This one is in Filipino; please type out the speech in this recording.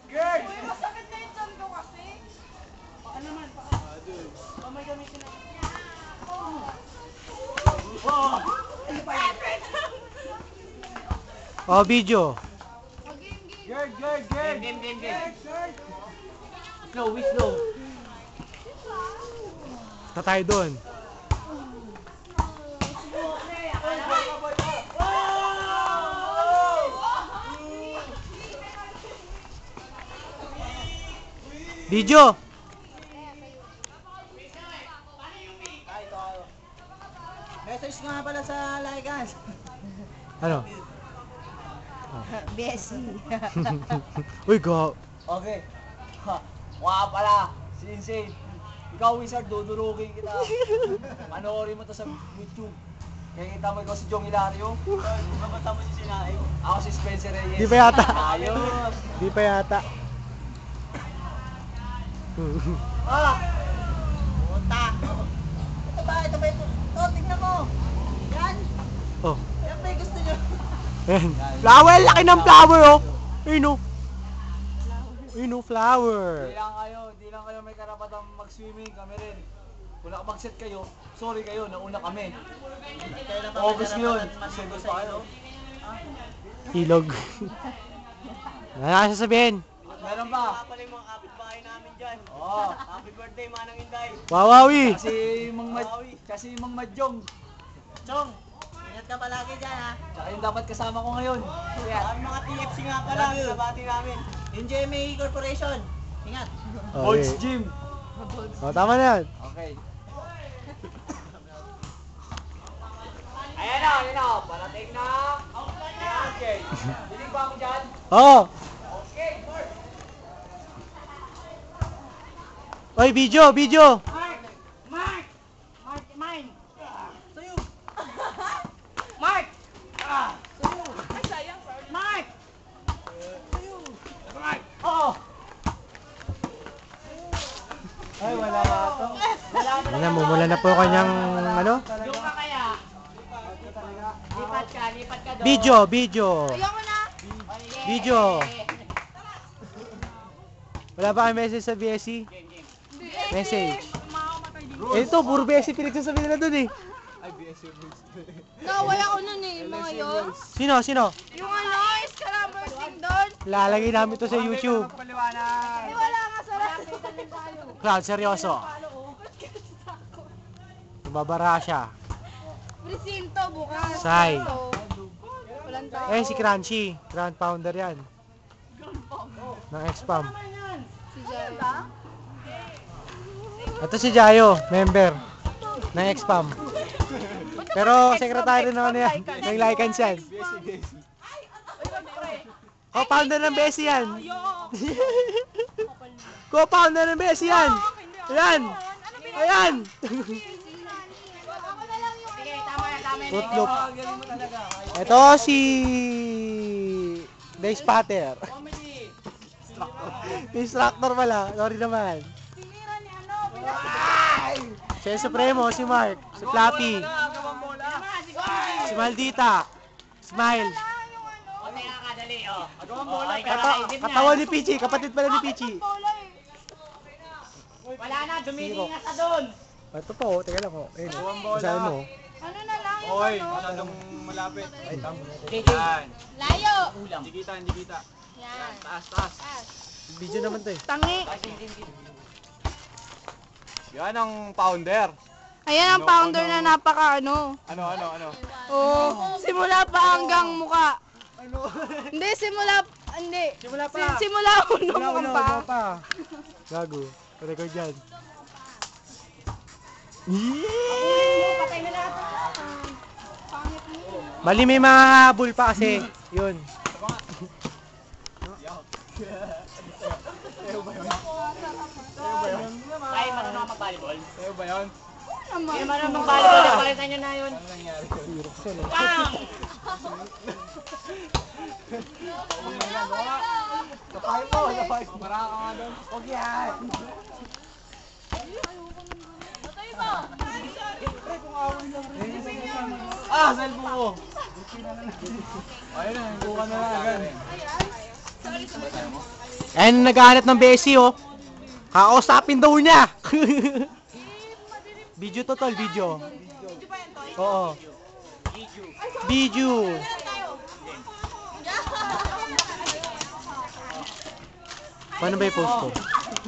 Girl! Uy, masakit na yung chan ko kasi. Paa naman, paa. Kamay gamitin na. Oh, video. Girl! Game. Slow. Na tayo doon. Video. Message nga pala sa Laikas. Ano? BSC. Uy, go. Okay. Wala pala. Sinsay. Ikaw, Wizard, dudurugin kita. Panoorin mo to sa YouTube. Kaya kita mo ikaw si Jong Hilario. Babata mo si Sinaing. Ako si Spencer Reyes. Di pa yata. Ayos. Di pa yata. Ah! Puta! Ito ba ito? Oh, tingnan mo! Yan! Oh. Yan ba yung gusto nyo? Ayan. Flower, laki ng flower, oh. Ayun, oh. Ayun, oh, flower. Di lang kayo may karapatang mag-swimming, kami rin. Kung nakapag-set kayo, sorry kayo, nauna kami. August ngayon, single pa kayo. Ilog. Ano na sasabihin? Meron pa? Pala yung mga kapitbahay namin dyan. Oo. Happy birthday, Manang Inday. Wawawi. Kasi Mang Madjong. Chong, ingat ka palagi dyan ha. Tsaka yung dapat kasama ko ngayon. Ang mga TFC nga pala, nabati namin. NJMA Corporation. Ingat. Coach Okay. Jim. Oh, tama na yan. Okay. Ayan na. Parating na. Okay. Bilig ba ako dyan? Oh. Okay, Mark. Oy, video. Mark, mine. Sa'yo. Mark. Sa'yo. Ay, sayang. Mark. Sa'yo. Mark. Oo. Ay, wala na ito. Ano na, mumula na po kanyang ano? Doon ka kaya. Lipat ka doon. Video. Ayoko na. Video. Wala ba kang message sa BSC? Message. Eh, ito, puro BSC pinagsasabi nila dun eh. Nawala ako nun eh, mga yun. Sino? Yung ano, scrambling doon. Lalagay namin to sa YouTube. Eh, wala nga sarap. Crowd, seryoso. Babara siya. Presinto bukas. Sai. Walang tao. Eh, si Crunchy. Grand founder yan. Ng X-Pam. Si Jaya. Ito si Jayo, member ng X-Pam. Pero sekretary na ano yan, ng Lycans yan. Co-founder ng BSC yan. Co-founder ng BSC yan. Ayan. Ayan. Tutlop. Ito si Dace Pater. Instructor pala. Sorry naman. Si Supremo, si Mark, si Flappy, si Maldita, Smile. Katawan ni Pichi, kapatid pala ni Pichi. Wala na, dumingin na sa doon. Ito po, teka lang ko. Ayun, saan mo? Ano na lang yung Oy, ano? masyadong malapit. Yan. Layo. Hindi kita. Yan. Taas. Video naman to eh. Tangi. Yan ang founder. Ayan ang founder na napaka ano. Ano? Oh, simula pa hanggang muka. Hindi, simula pa. Simula uno mukhang pa. pa. Gago. Record yan. Patay na lahat. Pangit mo. Mali may mga habol pa kasi. Yun. Tayo marunong mag-volleyball. Sa'yo ba yun? Hindi marunong mag-volleyball, palitan nyo na yun. Ano nangyari? Bang! Kapay mo. Maraka ka nga doon. Huwag yan. Cellphone ko. Ayun na, buka na lang agad. Sorry. And naghahanap ng Bessie, oh. Kakausapin daw niya. Video to, tol, video. Oo. Video. Paano ba i-post ko?